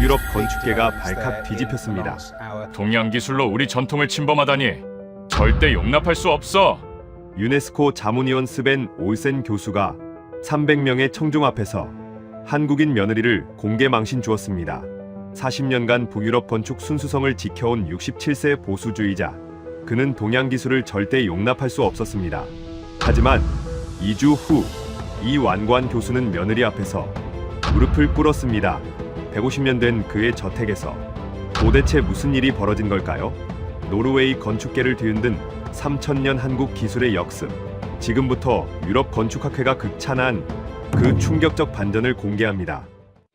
북유럽 건축계가 발칵 뒤집혔습니다. 동양 기술로 우리 전통을 침범하다니 절대 용납할 수 없어. 유네스코 자문위원 스벤 올센 교수가 300명의 청중 앞에서 한국인 며느리를 공개 망신 주었습니다. 40년간 북유럽 건축 순수성을 지켜온 67세 보수주의자. 그는 동양 기술을 절대 용납할 수 없었습니다. 하지만 2주 후 이 완고한 교수는 며느리 앞에서 무릎을 꿇었습니다. 150년 된 그의 저택에서 도대체 무슨 일이 벌어진 걸까요? 노르웨이 건축계를 뒤흔든 3000년 한국 기술의 역습. 지금부터 유럽 건축학회가 극찬한 그 충격적 반전을 공개합니다.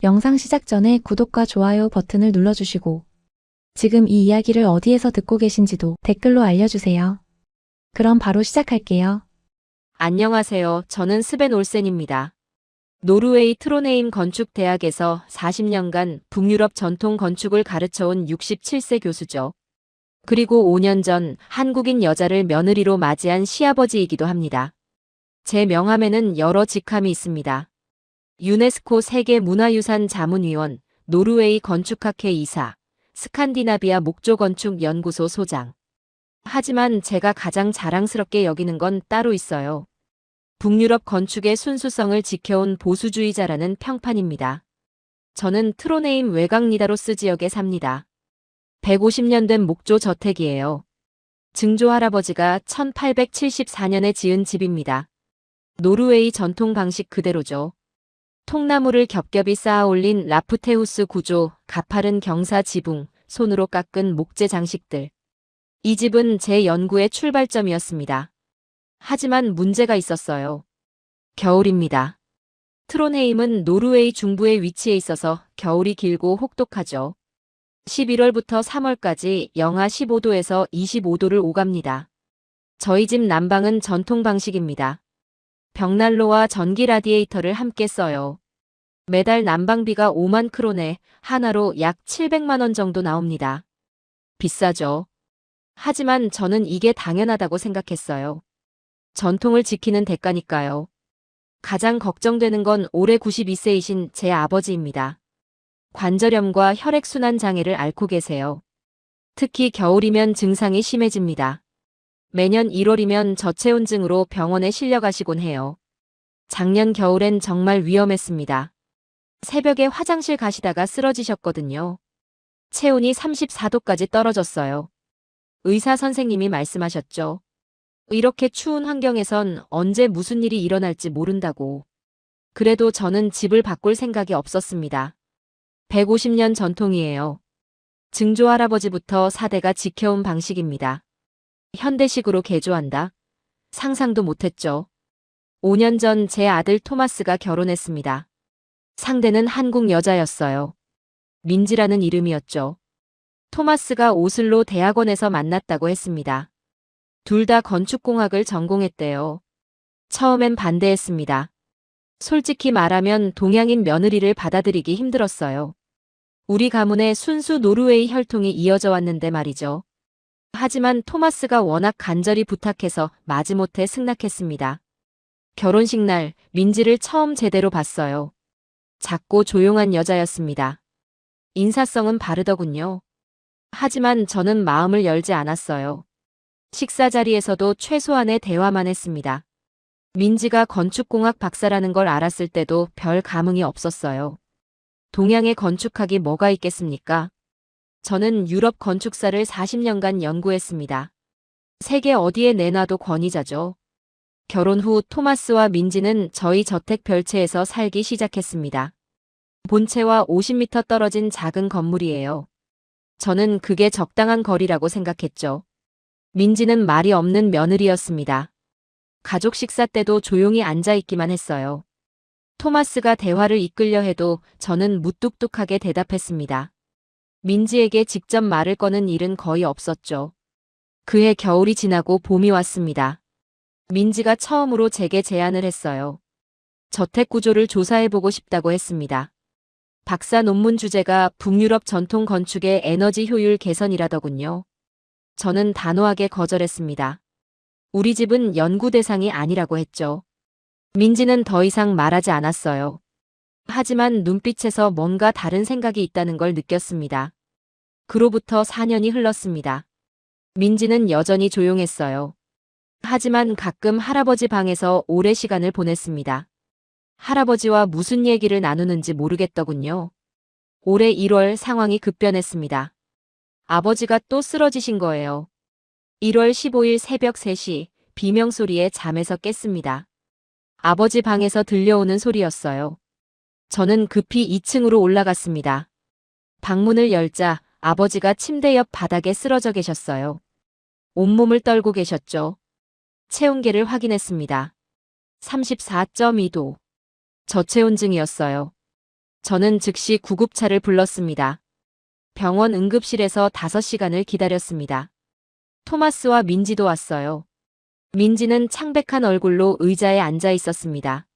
영상 시작 전에 구독과 좋아요 버튼을 눌러주시고 지금 이 이야기를 어디에서 듣고 계신지도 댓글로 알려주세요. 그럼 바로 시작할게요. 안녕하세요. 저는 스벤 올센입니다. 노르웨이 트로네임 건축대학에서 40년간 북유럽 전통 건축을 가르쳐온 67세 교수죠. 그리고 5년 전 한국인 여자를 며느리로 맞이한 시아버지이기도 합니다. 제 명함에는 여러 직함이 있습니다. 유네스코 세계문화유산 자문위원, 노르웨이 건축학회 이사, 스칸디나비아 목조건축연구소 소장. 하지만 제가 가장 자랑스럽게 여기는 건 따로 있어요. 북유럽 건축의 순수성을 지켜온 보수주의자라는 평판입니다. 저는 트로네임 외곽니다로스 지역에 삽니다. 150년 된 목조 저택이에요. 증조 할아버지가 1874년에 지은 집입니다. 노르웨이 전통 방식 그대로죠. 통나무를 겹겹이 쌓아 올린 라프테우스 구조, 가파른 경사 지붕, 손으로 깎은 목재 장식들. 이 집은 제 연구의 출발점이었습니다. 하지만 문제가 있었어요. 겨울입니다. 트론헤임은 노르웨이 중부에 위치해 있어서 겨울이 길고 혹독하죠. 11월부터 3월까지 영하 15도에서 25도를 오갑니다. 저희 집 난방은 전통 방식입니다. 벽난로와 전기 라디에이터를 함께 써요. 매달 난방비가 5만 크론에 하나로 약 700만 원 정도 나옵니다. 비싸죠. 하지만 저는 이게 당연하다고 생각했어요. 전통을 지키는 대가니까요. 가장 걱정되는 건 올해 92세이신 제 아버지입니다. 관절염과 혈액순환 장애를 앓고 계세요. 특히 겨울이면 증상이 심해집니다. 매년 1월이면 저체온증으로 병원에 실려가시곤 해요. 작년 겨울엔 정말 위험했습니다. 새벽에 화장실 가시다가 쓰러지셨거든요. 체온이 34도까지 떨어졌어요. 의사 선생님이 말씀하셨죠. 이렇게 추운 환경에선 언제 무슨 일이 일어날지 모른다고. 그래도 저는 집을 바꿀 생각이 없었습니다. 150년 전통이에요. 증조 할아버지부터 4대가 지켜온 방식입니다. 현대식으로 개조한다? 상상도 못했죠. 5년 전 제 아들 토마스가 결혼했습니다. 상대는 한국 여자였어요. 민지라는 이름이었죠. 토마스가 오슬로 대학원에서 만났다고 했습니다. 둘 다 건축공학을 전공했대요. 처음엔 반대했습니다. 솔직히 말하면 동양인 며느리를 받아들이기 힘들었어요. 우리 가문의 순수 노르웨이 혈통이 이어져 왔는데 말이죠. 하지만 토마스가 워낙 간절히 부탁해서 마지못해 승낙했습니다. 결혼식 날 민지를 처음 제대로 봤어요. 작고 조용한 여자였습니다. 인사성은 바르더군요. 하지만 저는 마음을 열지 않았어요. 식사 자리에서도 최소한의 대화만 했습니다. 민지가 건축공학 박사라는 걸 알았을 때도 별 감흥이 없었어요. 동양의 건축학이 뭐가 있겠습니까? 저는 유럽 건축사를 40년간 연구했습니다. 세계 어디에 내놔도 권위자죠. 결혼 후 토마스와 민지는 저희 저택 별채에서 살기 시작했습니다. 본체와 50m 떨어진 작은 건물이에요. 저는 그게 적당한 거리라고 생각했죠. 민지는 말이 없는 며느리였습니다. 가족 식사 때도 조용히 앉아있기만 했어요. 토마스가 대화를 이끌려 해도 저는 무뚝뚝하게 대답했습니다. 민지에게 직접 말을 거는 일은 거의 없었죠. 그해 겨울이 지나고 봄이 왔습니다. 민지가 처음으로 제게 제안을 했어요. 저택 구조를 조사해보고 싶다고 했습니다. 박사 논문 주제가 북유럽 전통 건축의 에너지 효율 개선이라더군요. 저는 단호하게 거절했습니다. 우리 집은 연구 대상이 아니라고 했죠. 민지는 더 이상 말하지 않았어요. 하지만 눈빛에서 뭔가 다른 생각이 있다는 걸 느꼈습니다. 그로부터 4년이 흘렀습니다. 민지는 여전히 조용했어요. 하지만 가끔 할아버지 방에서 오래 시간을 보냈습니다. 할아버지와 무슨 얘기를 나누는지 모르겠더군요. 올해 1월 상황이 급변했습니다. 아버지가 또 쓰러지신 거예요. 1월 15일 새벽 3시 비명소리에 잠에서 깼습니다. 아버지 방에서 들려오는 소리였어요. 저는 급히 2층으로 올라갔습니다. 방문을 열자 아버지가 침대 옆 바닥에 쓰러져 계셨어요. 온몸을 떨고 계셨죠. 체온계를 확인했습니다. 34.2도. 저체온증이었어요. 저는 즉시 구급차를 불렀습니다. 병원 응급실에서 5시간을 기다렸습니다. 토마스와 민지도 왔어요. 민지는 창백한 얼굴로 의자에 앉아 있었습니다.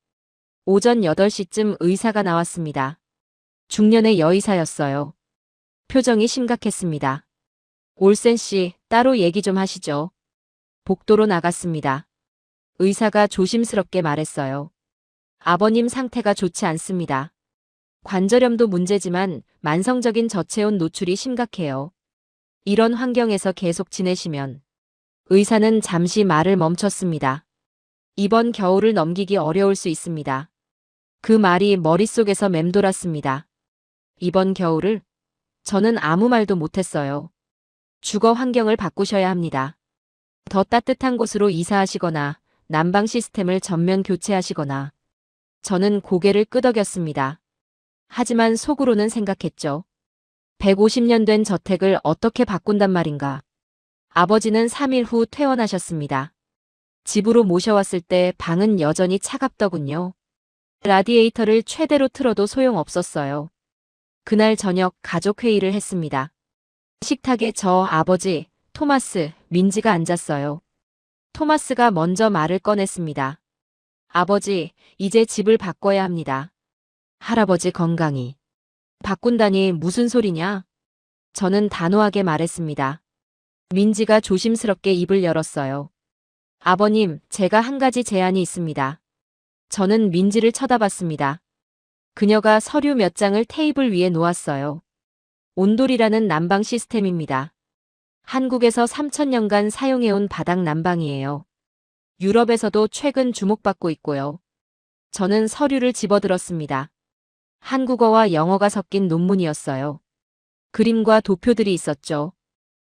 오전 8시쯤 의사가 나왔습니다. 중년의 여의사였어요. 표정이 심각했습니다. 올센 씨, 따로 얘기 좀 하시죠. 복도로 나갔습니다. 의사가 조심스럽게 말했어요. 아버님 상태가 좋지 않습니다. 관절염도 문제지만 만성적인 저체온 노출이 심각해요. 이런 환경에서 계속 지내시면. 의사는 잠시 말을 멈췄습니다. 이번 겨울을 넘기기 어려울 수 있습니다. 그 말이 머릿속에서 맴돌았습니다. 이번 겨울을? 저는 아무 말도 못했어요. 주거 환경을 바꾸셔야 합니다. 더 따뜻한 곳으로 이사하시거나 난방 시스템을 전면 교체하시거나. 저는 고개를 끄덕였습니다. 하지만 속으로는 생각했죠. 150년 된 저택을 어떻게 바꾼단 말인가. 아버지는 3일 후 퇴원하셨습니다. 집으로 모셔왔을 때 방은 여전히 차갑더군요. 라디에이터를 최대로 틀어도 소용없었어요. 그날 저녁 가족 회의를 했습니다. 식탁에 저, 아버지, 토마스, 민지가 앉았어요. 토마스가 먼저 말을 꺼냈습니다. 아버지, 이제 집을 바꿔야 합니다. 할아버지 건강이. 바꾼다니 무슨 소리냐? 저는 단호하게 말했습니다. 민지가 조심스럽게 입을 열었어요. 아버님, 제가 한 가지 제안이 있습니다. 저는 민지를 쳐다봤습니다. 그녀가 서류 몇 장을 테이블 위에 놓았어요. 온돌이라는 난방 시스템입니다. 한국에서 3,000년간 사용해온 바닥 난방이에요. 유럽에서도 최근 주목받고 있고요. 저는 서류를 집어들었습니다. 한국어와 영어가 섞인 논문이었어요. 그림과 도표들이 있었죠.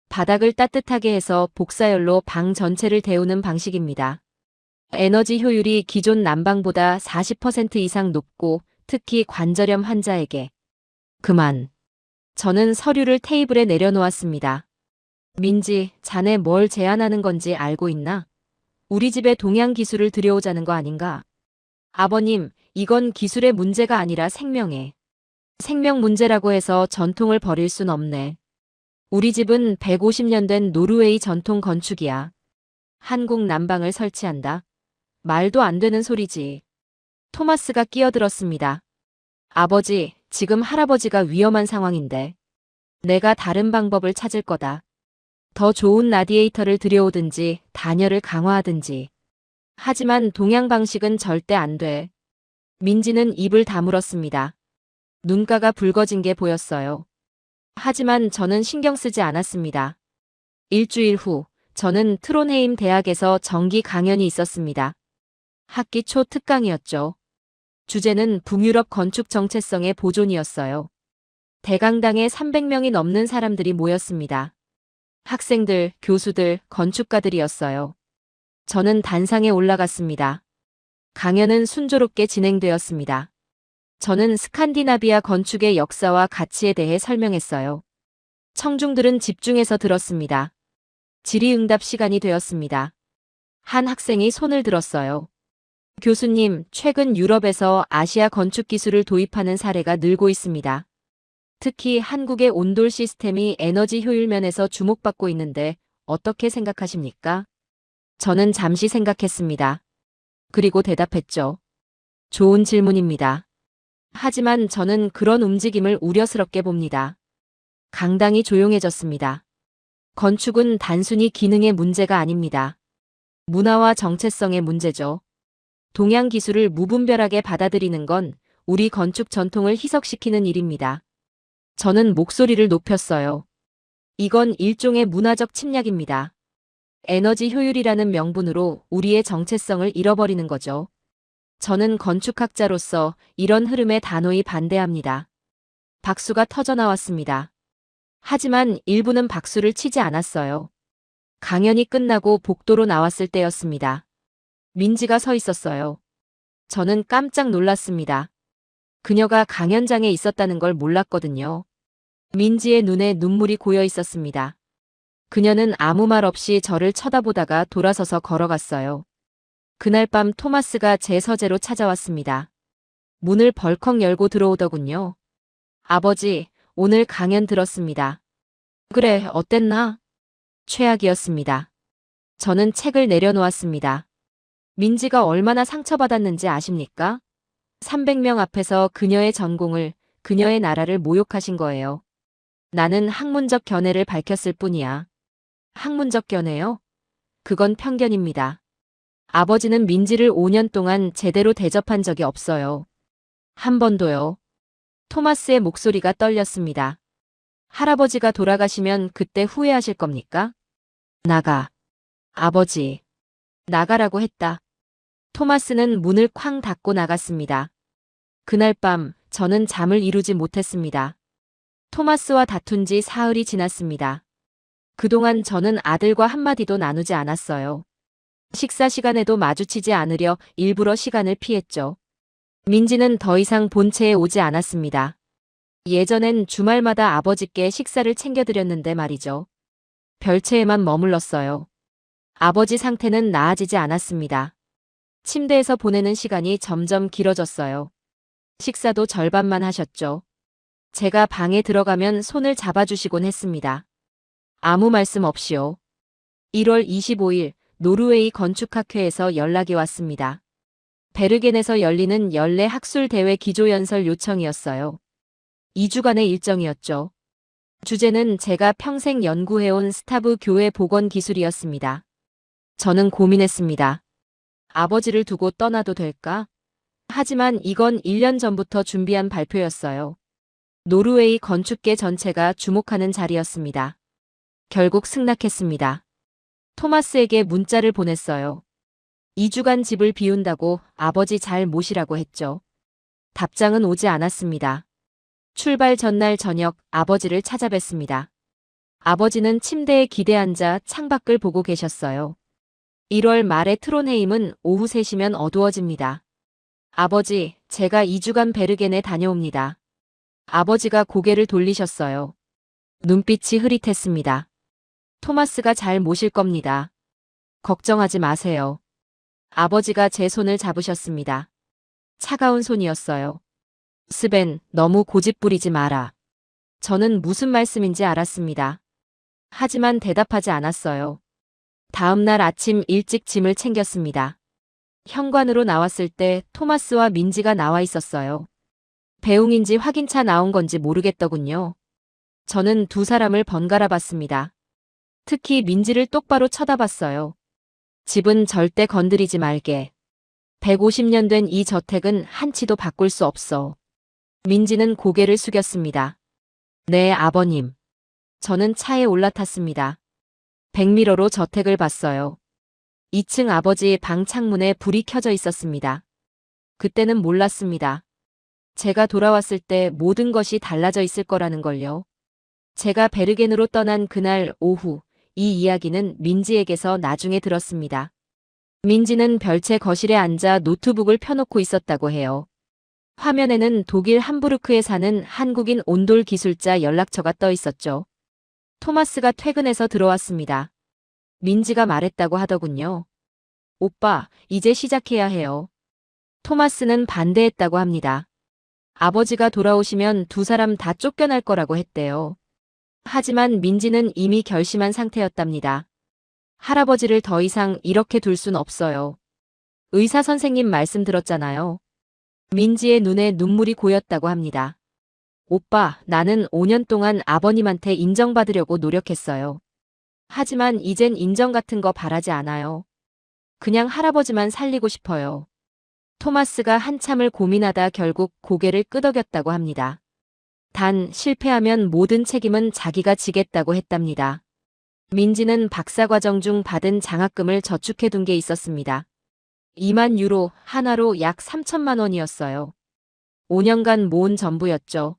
바닥을 따뜻하게 해서 복사열로 방 전체를 데우는 방식입니다. 에너지 효율이 기존 난방보다 40% 이상 높고 특히 관절염 환자에게. 그만. 저는 서류를 테이블에 내려놓았습니다. 민지, 자네 뭘 제안하는 건지 알고 있나? 우리 집에 동양 기술을 들여오자는 거 아닌가? 아버님, 이건 기술의 문제가 아니라 생명의. 생명 문제라고 해서 전통을 버릴 순 없네. 우리 집은 150년 된 노르웨이 전통 건축이야. 한국 난방을 설치한다. 말도 안 되는 소리지. 토마스가 끼어들었습니다. 아버지, 지금 할아버지가 위험한 상황인데. 내가 다른 방법을 찾을 거다. 더 좋은 라디에이터를 들여오든지 단열을 강화하든지. 하지만 동양 방식은 절대 안 돼. 민지는 입을 다물었습니다. 눈가가 붉어진 게 보였어요. 하지만 저는 신경 쓰지 않았습니다. 일주일 후, 저는 트론헤임 대학에서 정기 강연이 있었습니다. 학기 초 특강이었죠. 주제는 북유럽 건축 정체성의 보존이었어요. 대강당에 300명이 넘는 사람들이 모였습니다. 학생들, 교수들, 건축가들이었어요. 저는 단상에 올라갔습니다. 강연은 순조롭게 진행되었습니다. 저는 스칸디나비아 건축의 역사와 가치에 대해 설명했어요. 청중들은 집중해서 들었습니다. 질의응답 시간이 되었습니다. 한 학생이 손을 들었어요. 교수님, 최근 유럽에서 아시아 건축 기술을 도입하는 사례가 늘고 있습니다. 특히 한국의 온돌 시스템이 에너지 효율 면에서 주목받고 있는데 어떻게 생각하십니까? 저는 잠시 생각했습니다. 그리고 대답했죠. 좋은 질문입니다. 하지만 저는 그런 움직임을 우려스럽게 봅니다. 강당이 조용해졌습니다. 건축은 단순히 기능의 문제가 아닙니다. 문화와 정체성의 문제죠. 동양 기술을 무분별하게 받아들이는 건 우리 건축 전통을 희석시키는 일입니다. 저는 목소리를 높였어요. 이건 일종의 문화적 침략입니다. 에너지 효율이라는 명분으로 우리의 정체성을 잃어버리는 거죠. 저는 건축학자로서 이런 흐름에 단호히 반대합니다. 박수가 터져나왔습니다. 하지만 일부는 박수를 치지 않았어요. 강연이 끝나고 복도로 나왔을 때였습니다. 민지가 서 있었어요. 저는 깜짝 놀랐습니다. 그녀가 강연장에 있었다는 걸 몰랐거든요. 민지의 눈에 눈물이 고여 있었습니다. 그녀는 아무 말 없이 저를 쳐다보다가 돌아서서 걸어갔어요. 그날 밤 토마스가 제 서재로 찾아왔습니다. 문을 벌컥 열고 들어오더군요. 아버지, 오늘 강연 들었습니다. 그래, 어땠나? 최악이었습니다. 저는 책을 내려놓았습니다. 민지가 얼마나 상처받았는지 아십니까? 300명 앞에서 그녀의 전공을, 그녀의 나라를 모욕하신 거예요. 나는 학문적 견해를 밝혔을 뿐이야. 학문적 견해요? 그건 편견입니다. 아버지는 민지를 5년 동안 제대로 대접한 적이 없어요. 한 번도요. 토마스의 목소리가 떨렸습니다. 할아버지가 돌아가시면 그때 후회하실 겁니까? 나가. 아버지. 나가라고 했다. 토마스는 문을 쾅 닫고 나갔습니다. 그날 밤 저는 잠을 이루지 못했습니다. 토마스와 다툰 지 사흘이 지났습니다. 그동안 저는 아들과 한마디도 나누지 않았어요. 식사 시간에도 마주치지 않으려 일부러 시간을 피했죠. 민지는 더 이상 본체에 오지 않았습니다. 예전엔 주말마다 아버지께 식사를 챙겨드렸는데 말이죠. 별채에만 머물렀어요. 아버지 상태는 나아지지 않았습니다. 침대에서 보내는 시간이 점점 길어졌어요. 식사도 절반만 하셨죠. 제가 방에 들어가면 손을 잡아주시곤 했습니다. 아무 말씀 없이요. 1월 25일 노르웨이 건축학회에서 연락이 왔습니다. 베르겐에서 열리는 연례 학술대회 기조연설 요청이었어요. 2주간의 일정이었죠. 주제는 제가 평생 연구해온 스타브 교회 복원 기술이었습니다. 저는 고민했습니다. 아버지를 두고 떠나도 될까? 하지만 이건 1년 전부터 준비한 발표였어요. 노르웨이 건축계 전체가 주목하는 자리였습니다. 결국 승낙했습니다. 토마스에게 문자를 보냈어요. 2주간 집을 비운다고 아버지 잘 모시라고 했죠. 답장은 오지 않았습니다. 출발 전날 저녁 아버지를 찾아뵀습니다. 아버지는 침대에 기대 앉아 창밖을 보고 계셨어요. 1월 말에 트론헤임은 오후 3시면 어두워집니다. 아버지, 제가 2주간 베르겐에 다녀옵니다. 아버지가 고개를 돌리셨어요. 눈빛이 흐릿했습니다. 토마스가 잘 모실 겁니다. 걱정하지 마세요. 아버지가 제 손을 잡으셨습니다. 차가운 손이었어요. 스벤, 너무 고집부리지 마라. 저는 무슨 말씀인지 알았습니다. 하지만 대답하지 않았어요. 다음 날 아침 일찍 짐을 챙겼습니다. 현관으로 나왔을 때 토마스와 민지가 나와 있었어요. 배웅인지 확인차 나온 건지 모르겠더군요. 저는 두 사람을 번갈아 봤습니다. 특히 민지를 똑바로 쳐다봤어요. 집은 절대 건드리지 말게. 150년 된 이 저택은 한치도 바꿀 수 없어. 민지는 고개를 숙였습니다. 네, 아버님. 저는 차에 올라탔습니다. 백미러로 저택을 봤어요. 2층 아버지 방 창문에 불이 켜져 있었습니다. 그때는 몰랐습니다. 제가 돌아왔을 때 모든 것이 달라져 있을 거라는 걸요. 제가 베르겐으로 떠난 그날 오후, 이 이야기는 민지에게서 나중에 들었습니다. 민지는 별채 거실에 앉아 노트북을 펴놓고 있었다고 해요. 화면에는 독일 함부르크에 사는 한국인 온돌 기술자 연락처가 떠 있었죠. 토마스가 퇴근해서 들어왔습니다. 민지가 말했다고 하더군요. 오빠, 이제 시작해야 해요. 토마스는 반대했다고 합니다. 아버지가 돌아오시면 두 사람 다 쫓겨날 거라고 했대요. 하지만 민지는 이미 결심한 상태였답니다. 할아버지를 더 이상 이렇게 둘 순 없어요. 의사 선생님 말씀 들었잖아요. 민지의 눈에 눈물이 고였다고 합니다. 오빠, 나는 5년 동안 아버님한테 인정받으려고 노력했어요. 하지만 이젠 인정 같은 거 바라지 않아요. 그냥 할아버지만 살리고 싶어요. 토마스가 한참을 고민하다 결국 고개를 끄덕였다고 합니다. 단 실패하면 모든 책임은 자기가 지겠다고 했답니다. 민지는 박사과정 중 받은 장학금을 저축해둔 게 있었습니다. 2만 유로, 하나로 약 3천만 원이었어요. 5년간 모은 전부였죠.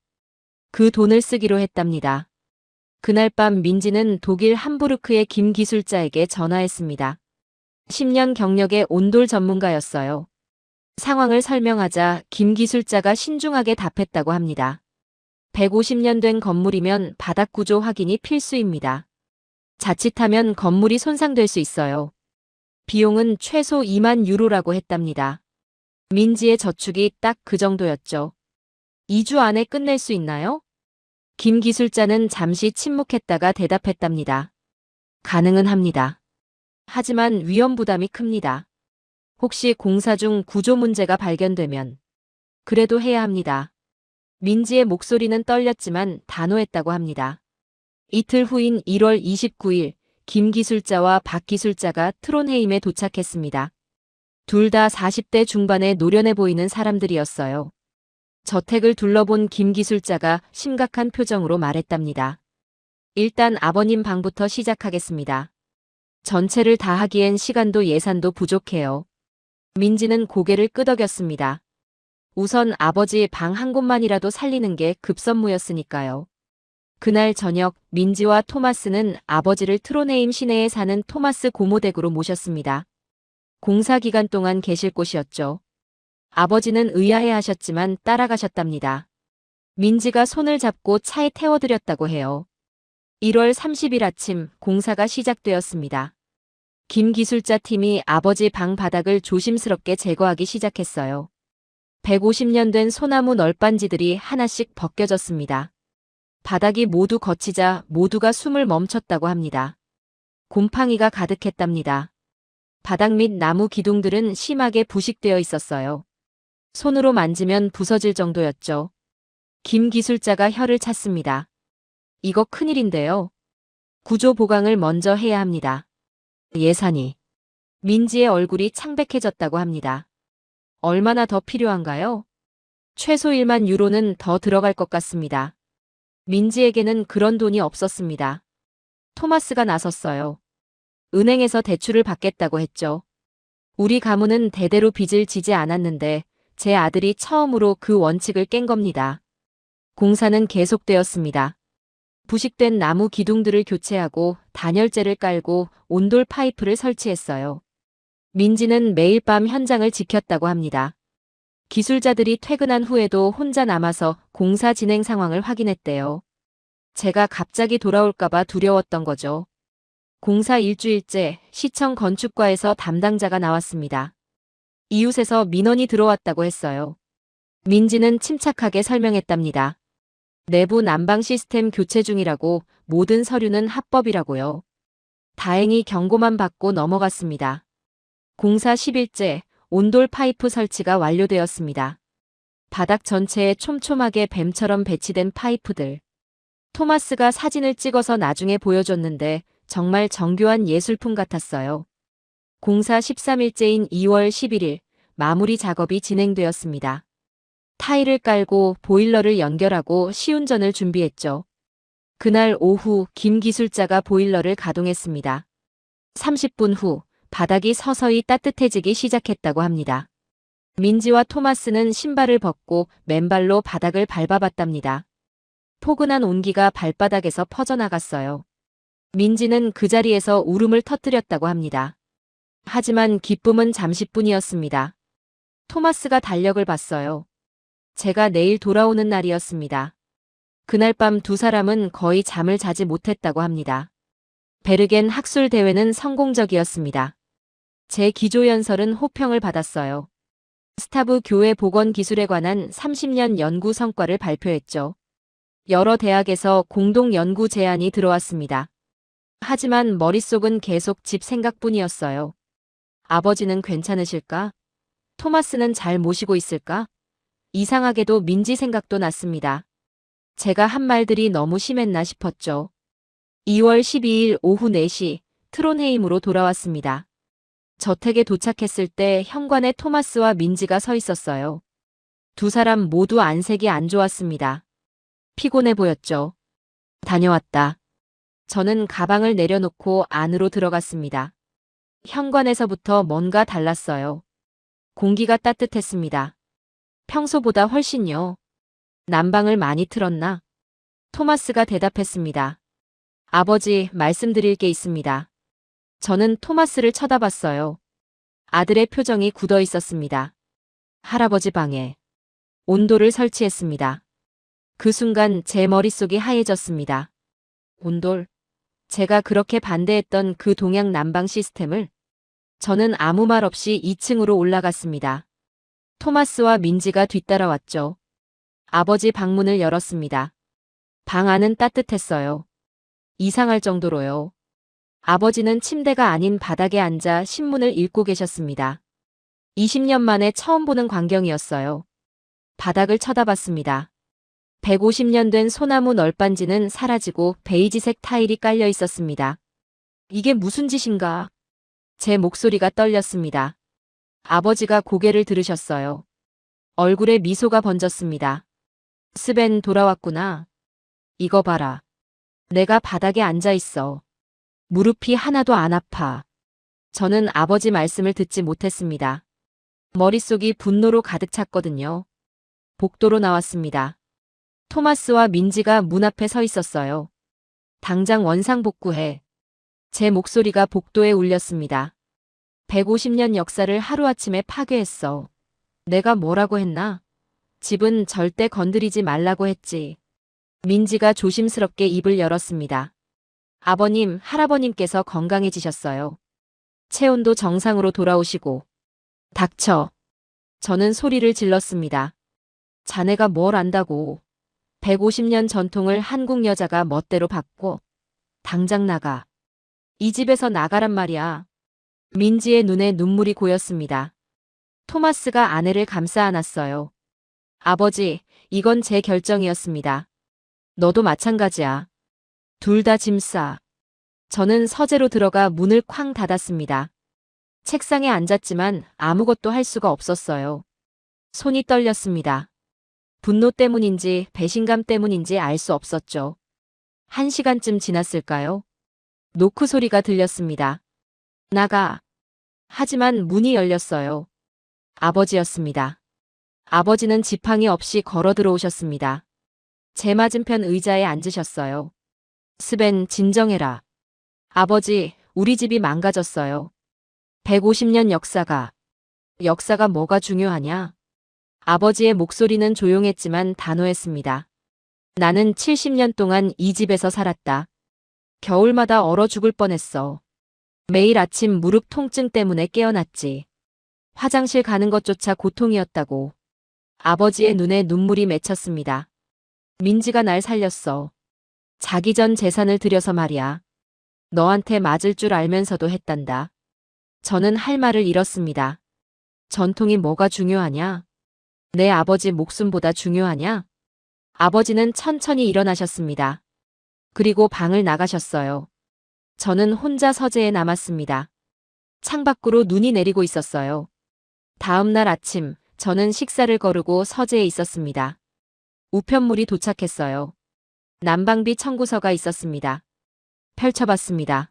그 돈을 쓰기로 했답니다. 그날 밤 민지는 독일 함부르크의 김 기술자에게 전화했습니다. 10년 경력의 온돌 전문가였어요. 상황을 설명하자 김 기술자가 신중하게 답했다고 합니다. 150년 된 건물이면 바닥 구조 확인이 필수입니다. 자칫하면 건물이 손상될 수 있어요. 비용은 최소 2만 유로라고 했답니다. 민지의 저축이 딱 그 정도였죠. 2주 안에 끝낼 수 있나요? 김 기술자는 잠시 침묵했다가 대답했답니다. 가능은 합니다. 하지만 위험 부담이 큽니다. 혹시 공사 중 구조 문제가 발견되면 그래도 해야 합니다. 민지의 목소리는 떨렸지만 단호했다고 합니다. 이틀 후인 1월 29일 김 기술자와 박 기술자가 트론헤임에 도착했습니다. 둘 다 40대 중반에 노련해 보이는 사람들이었어요. 저택을 둘러본 김 기술자가 심각한 표정으로 말했답니다. 일단 아버님 방부터 시작하겠습니다. 전체를 다 하기엔 시간도 예산도 부족해요. 민지는 고개를 끄덕였습니다. 우선 아버지 방 한 곳만이라도 살리는 게 급선무였으니까요. 그날 저녁 민지와 토마스는 아버지를 트론헤임 시내에 사는 토마스 고모댁으로 모셨습니다. 공사 기간 동안 계실 곳이었죠. 아버지는 의아해하셨지만 따라가셨답니다. 민지가 손을 잡고 차에 태워드렸다고 해요. 1월 30일 아침 공사가 시작되었습니다. 김 기술자 팀이 아버지 방 바닥을 조심스럽게 제거하기 시작했어요. 150년 된 소나무 널빤지들이 하나씩 벗겨졌습니다. 바닥이 모두 거치자 모두가 숨을 멈췄다고 합니다. 곰팡이가 가득했답니다. 바닥 및 나무 기둥들은 심하게 부식되어 있었어요. 손으로 만지면 부서질 정도였죠. 김 기술자가 혀를 찼습니다. 이거 큰일인데요. 구조 보강을 먼저 해야 합니다. 예산이. 민지의 얼굴이 창백해졌다고 합니다. 얼마나 더 필요한가요? 최소 1만 유로는 더 들어갈 것 같습니다. 민지에게는 그런 돈이 없었습니다. 토마스가 나섰어요. 은행에서 대출을 받겠다고 했죠. 우리 가문은 대대로 빚을 지지 않았는데 제 아들이 처음으로 그 원칙을 깬 겁니다. 공사는 계속되었습니다. 부식된 나무 기둥들을 교체하고 단열재를 깔고 온돌 파이프를 설치했어요. 민지는 매일 밤 현장을 지켰다고 합니다. 기술자들이 퇴근한 후에도 혼자 남아서 공사 진행 상황을 확인했대요. 제가 갑자기 돌아올까봐 두려웠던 거죠. 공사 일주일째 시청 건축과에서 담당자가 나왔습니다. 이웃에서 민원이 들어왔다고 했어요. 민지는 침착하게 설명했답니다. 내부 난방 시스템 교체 중이라고 모든 서류는 합법이라고요. 다행히 경고만 받고 넘어갔습니다. 공사 10일째 온돌 파이프 설치가 완료되었습니다. 바닥 전체에 촘촘하게 뱀처럼 배치된 파이프들. 토마스가 사진을 찍어서 나중에 보여줬는데 정말 정교한 예술품 같았어요. 공사 13일째인 2월 11일 마무리 작업이 진행되었습니다. 타일을 깔고 보일러를 연결하고 시운전을 준비했죠. 그날 오후 김 기술자가 보일러를 가동했습니다. 30분 후 바닥이 서서히 따뜻해지기 시작했다고 합니다. 민지와 토마스는 신발을 벗고 맨발로 바닥을 밟아봤답니다. 포근한 온기가 발바닥에서 퍼져나갔어요. 민지는 그 자리에서 울음을 터뜨렸다고 합니다. 하지만 기쁨은 잠시뿐이었습니다. 토마스가 달력을 봤어요. 제가 내일 돌아오는 날이었습니다. 그날 밤 두 사람은 거의 잠을 자지 못했다고 합니다. 베르겐 학술 대회는 성공적이었습니다. 제 기조연설은 호평을 받았어요. 스타브 교회 보건 기술에 관한 30년 연구 성과를 발표했죠. 여러 대학에서 공동 연구 제안이 들어왔습니다. 하지만 머릿속은 계속 집 생각뿐이었어요. 아버지는 괜찮으실까? 토마스는 잘 모시고 있을까? 이상하게도 민지 생각도 났습니다. 제가 한 말들이 너무 심했나 싶었죠. 2월 12일 오후 4시 트론헤임으로 돌아왔습니다. 저택에 도착했을 때 현관에 토마스와 민지가 서 있었어요. 두 사람 모두 안색이 안 좋았습니다. 피곤해 보였죠. 다녀왔다. 저는 가방을 내려놓고 안으로 들어갔습니다. 현관에서부터 뭔가 달랐어요. 공기가 따뜻했습니다. 평소보다 훨씬요. 난방을 많이 틀었나? 토마스가 대답했습니다. 아버지, 말씀드릴 게 있습니다. 저는 토마스를 쳐다봤어요. 아들의 표정이 굳어 있었습니다. 할아버지 방에 온도를 설치했습니다. 그 순간 제 머릿속이 하얘졌습니다. 온돌? 제가 그렇게 반대했던 그 동양 난방 시스템을? 저는 아무 말 없이 2층으로 올라갔습니다. 토마스와 민지가 뒤따라왔죠. 아버지 방문을 열었습니다. 방 안은 따뜻했어요. 이상할 정도로요. 아버지는 침대가 아닌 바닥에 앉아 신문을 읽고 계셨습니다. 20년 만에 처음 보는 광경이었어요. 바닥을 쳐다봤습니다. 150년 된 소나무 널빤지는 사라지고 베이지색 타일이 깔려 있었습니다. 이게 무슨 짓인가? 제 목소리가 떨렸습니다. 아버지가 고개를 들으셨어요. 얼굴에 미소가 번졌습니다. 스벤 돌아왔구나. 이거 봐라. 내가 바닥에 앉아 있어. 무릎이 하나도 안 아파. 저는 아버지 말씀을 듣지 못했습니다. 머릿속이 분노로 가득 찼거든요. 복도로 나왔습니다. 토마스와 민지가 문 앞에 서 있었어요. 당장 원상복구해. 제 목소리가 복도에 울렸습니다. 150년 역사를 하루아침에 파괴했어. 내가 뭐라고 했나? 집은 절대 건드리지 말라고 했지. 민지가 조심스럽게 입을 열었습니다. 아버님, 할아버님께서 건강해지셨어요. 체온도 정상으로 돌아오시고. 닥쳐. 저는 소리를 질렀습니다. 자네가 뭘 안다고. 150년 전통을 한국 여자가 멋대로 바꿔. 당장 나가. 이 집에서 나가란 말이야. 민지의 눈에 눈물이 고였습니다. 토마스가 아내를 감싸 안았어요. 아버지, 이건 제 결정이었습니다. 너도 마찬가지야. 둘 다 짐 싸. 저는 서재로 들어가 문을 쾅 닫았습니다. 책상에 앉았지만 아무것도 할 수가 없었어요. 손이 떨렸습니다. 분노 때문인지 배신감 때문인지 알 수 없었죠. 1시간쯤 지났을까요? 노크 소리가 들렸습니다. 나가. 하지만 문이 열렸어요. 아버지였습니다. 아버지는 지팡이 없이 걸어 들어오셨습니다. 제 맞은편 의자에 앉으셨어요. 스벤, 진정해라. 아버지, 우리 집이 망가졌어요. 150년 역사가 뭐가 중요하냐? 아버지의 목소리는 조용했지만 단호했습니다. 나는 70년 동안 이 집에서 살았다. 겨울마다 얼어 죽을 뻔했어. 매일 아침 무릎 통증 때문에 깨어났지. 화장실 가는 것조차 고통이었다고. 아버지의 눈에 눈물이 맺혔습니다. 민지가 날 살렸어. 자기 전 재산을 들여서 말이야. 너한테 맞을 줄 알면서도 했단다. 저는 할 말을 잃었습니다. 전통이 뭐가 중요하냐? 내 아버지 목숨보다 중요하냐? 아버지는 천천히 일어나셨습니다. 그리고 방을 나가셨어요. 저는 혼자 서재에 남았습니다. 창밖으로 눈이 내리고 있었어요. 다음 날 아침, 저는 식사를 거르고 서재에 있었습니다. 우편물이 도착했어요. 난방비 청구서가 있었습니다. 펼쳐봤습니다.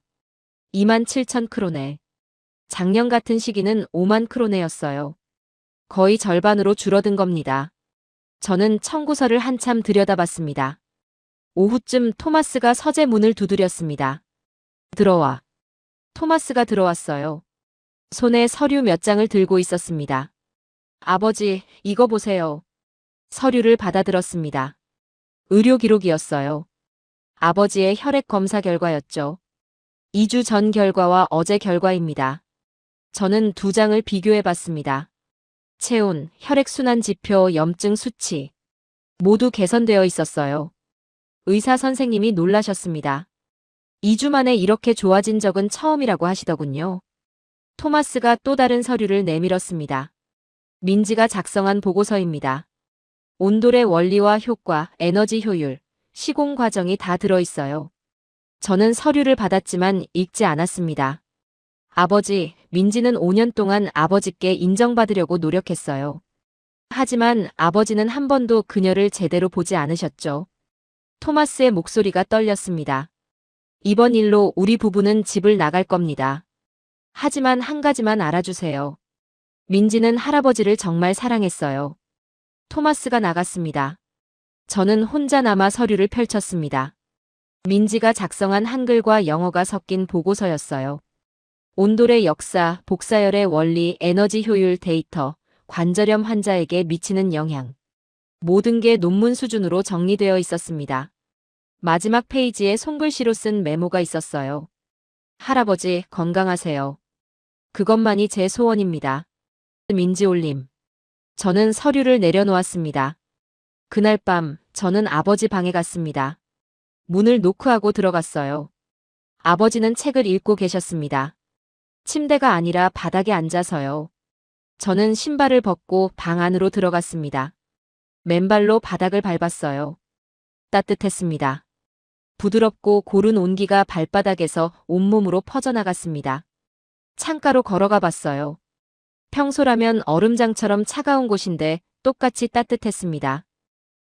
27,000크로네. 작년 같은 시기는 5만 크로네였어요. 거의 절반으로 줄어든 겁니다. 저는 청구서를 한참 들여다봤습니다. 오후쯤 토마스가 서재 문을 두드렸습니다. 들어와. 토마스가 들어왔어요. 손에 서류 몇 장을 들고 있었습니다. 아버지, 이거 보세요. 서류를 받아들었습니다. 의료 기록이었어요. 아버지의 혈액 검사 결과였죠. 2주 전 결과와 어제 결과입니다. 저는 두 장을 비교해 봤습니다. 체온, 혈액순환 지표, 염증 수치. 모두 개선되어 있었어요. 의사 선생님이 놀라셨습니다. 2주 만에 이렇게 좋아진 적은 처음이라고 하시더군요. 토마스가 또 다른 서류를 내밀었습니다. 민지가 작성한 보고서입니다. 온돌의 원리와 효과, 에너지 효율, 시공 과정이 다 들어있어요. 저는 서류를 받았지만 읽지 않았습니다. 아버지, 민지는 5년 동안 아버지께 인정받으려고 노력했어요. 하지만 아버지는 한 번도 그녀를 제대로 보지 않으셨죠. 토마스의 목소리가 떨렸습니다. 이번 일로 우리 부부는 집을 나갈 겁니다. 하지만 한 가지만 알아주세요. 민지는 할아버지를 정말 사랑했어요. 토마스가 나갔습니다. 저는 혼자 남아 서류를 펼쳤습니다. 민지가 작성한 한글과 영어가 섞인 보고서였어요. 온돌의 역사, 복사열의 원리, 에너지 효율 데이터, 관절염 환자에게 미치는 영향. 모든 게 논문 수준으로 정리되어 있었습니다. 마지막 페이지에 손글씨로 쓴 메모가 있었어요. 할아버지, 건강하세요. 그것만이 제 소원입니다. 민지 올림. 저는 서류를 내려놓았습니다. 그날 밤, 저는 아버지 방에 갔습니다. 문을 노크하고 들어갔어요. 아버지는 책을 읽고 계셨습니다. 침대가 아니라 바닥에 앉아서요. 저는 신발을 벗고 방 안으로 들어갔습니다. 맨발로 바닥을 밟았어요. 따뜻했습니다. 부드럽고 고른 온기가 발바닥에서 온몸으로 퍼져나갔습니다. 창가로 걸어가 봤어요. 평소라면 얼음장처럼 차가운 곳인데 똑같이 따뜻했습니다.